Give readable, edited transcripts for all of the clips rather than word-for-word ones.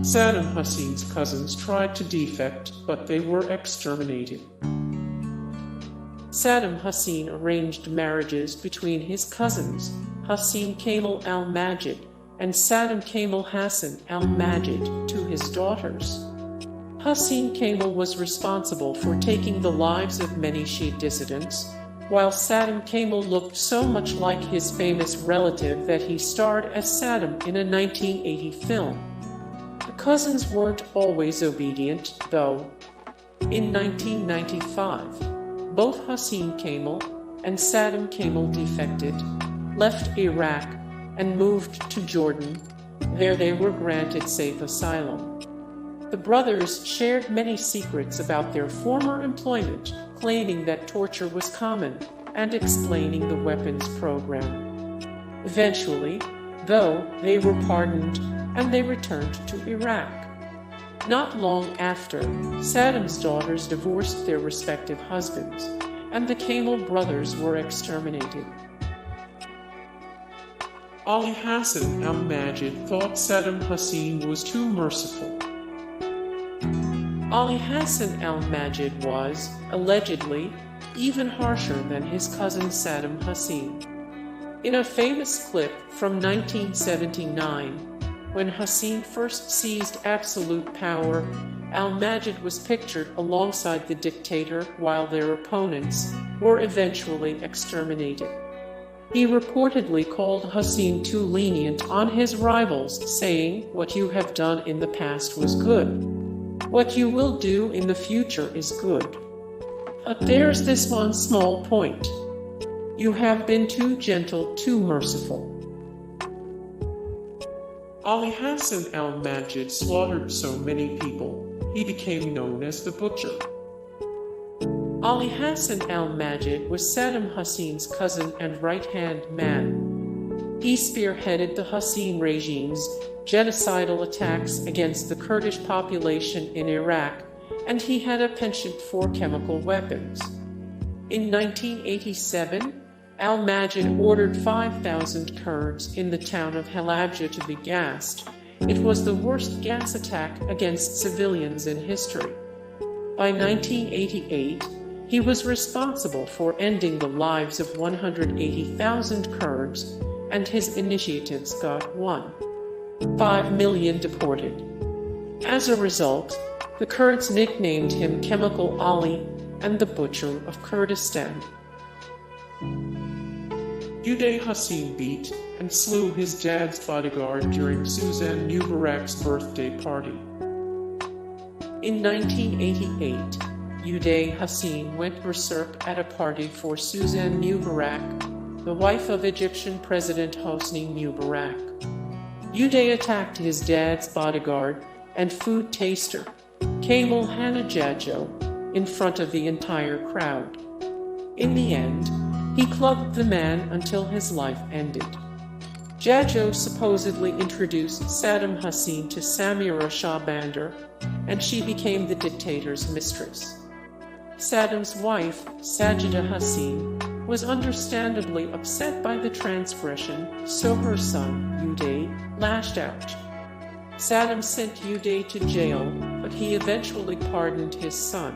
Saddam Hussein's cousins tried to defect, but they were exterminated. Saddam Hussein arranged marriages between his cousins, Hassan Kamal al-Majid and Saddam Kamal Hassan al-Majid, to his daughters. Hassan Kamal was responsible for taking the lives of many Shiite dissidents, while Saddam Kamal looked so much like his famous relative that he starred as Saddam in a 1980 film. The cousins weren't always obedient, though. In 1995, both Hassan Kamal and Saddam Kamal defected, left Iraq, and moved to Jordan. There they were granted safe asylum. The brothers shared many secrets about their former employment, claiming that torture was common, and explaining the weapons program. Eventually, though, they were pardoned, and they returned to Iraq. Not long after, Saddam's daughters divorced their respective husbands, and the Kamal brothers were exterminated. Ali Hassan al-Majid thought Saddam Hussein was too merciful. Ali Hassan al-Majid was, allegedly, even harsher than his cousin Saddam Hussein. In a famous clip from 1979, when Hussein first seized absolute power, al-Majid was pictured alongside the dictator while their opponents were eventually exterminated. He reportedly called Hussein too lenient on his rivals, saying, "What you have done in the past was good. What you will do in the future is good. But there's this one small point. You have been too gentle, too merciful." Ali Hassan al-Majid slaughtered so many people, he became known as the Butcher. Ali Hassan al-Majid was Saddam Hussein's cousin and right-hand man. He spearheaded the Hussein regime's genocidal attacks against the Kurdish population in Iraq, and he had a penchant for chemical weapons. In 1987, al-Majid ordered 5,000 Kurds in the town of Halabja to be gassed. It was the worst gas attack against civilians in history. By 1988, he was responsible for ending the lives of 180,000 Kurds, and his initiatives got 1.5 million deported. As a result, the Kurds nicknamed him Chemical Ali and the Butcher of Kurdistan. Uday Hussein beat and slew his dad's bodyguard during Suzanne Mubarak's birthday party. In 1988, Uday Hussein went berserk at a party for Suzanne Mubarak, the wife of Egyptian President Hosni Mubarak. Uday attacked his dad's bodyguard and food taster, Kamal Hanajajo, in front of the entire crowd. In the end, he clubbed the man until his life ended. Jajo supposedly introduced Saddam Hussein to Samira Shah Bandar, and she became the dictator's mistress. Saddam's wife, Sajida Hussein, was understandably upset by the transgression, so her son, Uday, lashed out. Saddam sent Uday to jail, but he eventually pardoned his son.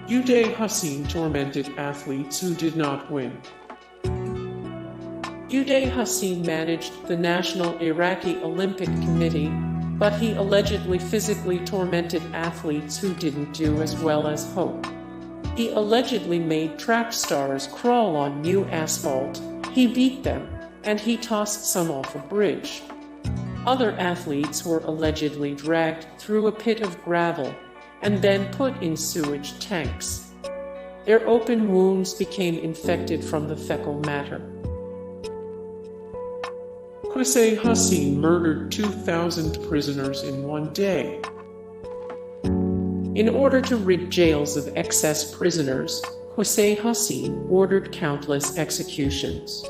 Uday Hussein tormented athletes who did not win. Uday Hussein managed the National Iraqi Olympic Committee, but he allegedly physically tormented athletes who didn't do as well as hoped. He allegedly made track stars crawl on new asphalt, he beat them, and he tossed some off a bridge. Other athletes were allegedly dragged through a pit of gravel and then put in sewage tanks. Their open wounds became infected from the fecal matter. Qusay Hussein murdered 2,000 prisoners in one day. In order to rid jails of excess prisoners, Qusay Hussein ordered countless executions.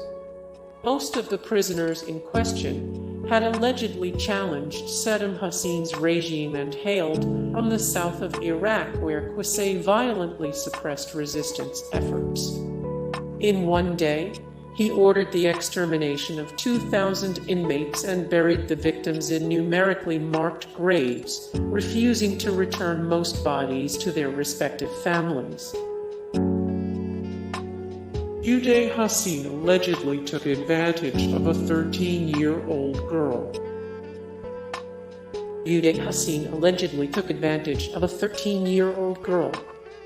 Most of the prisoners in question had allegedly challenged Saddam Hussein's regime and hailed from the south of Iraq, where Qusay violently suppressed resistance efforts. In one day, He ordered the extermination of 2,000 inmates and buried the victims in numerically marked graves, refusing to return most bodies to their respective families. Uday Hassan allegedly took advantage of a 13-year-old girl. Uday Hassan allegedly took advantage of a 13-year-old girl.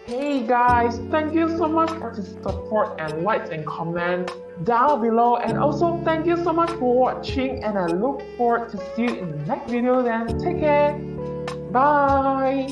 Hey guys, thank you so much for the support and likes and comments down below, and also thank you so much for watching, and I look forward to see you in the next video. Then take care, bye.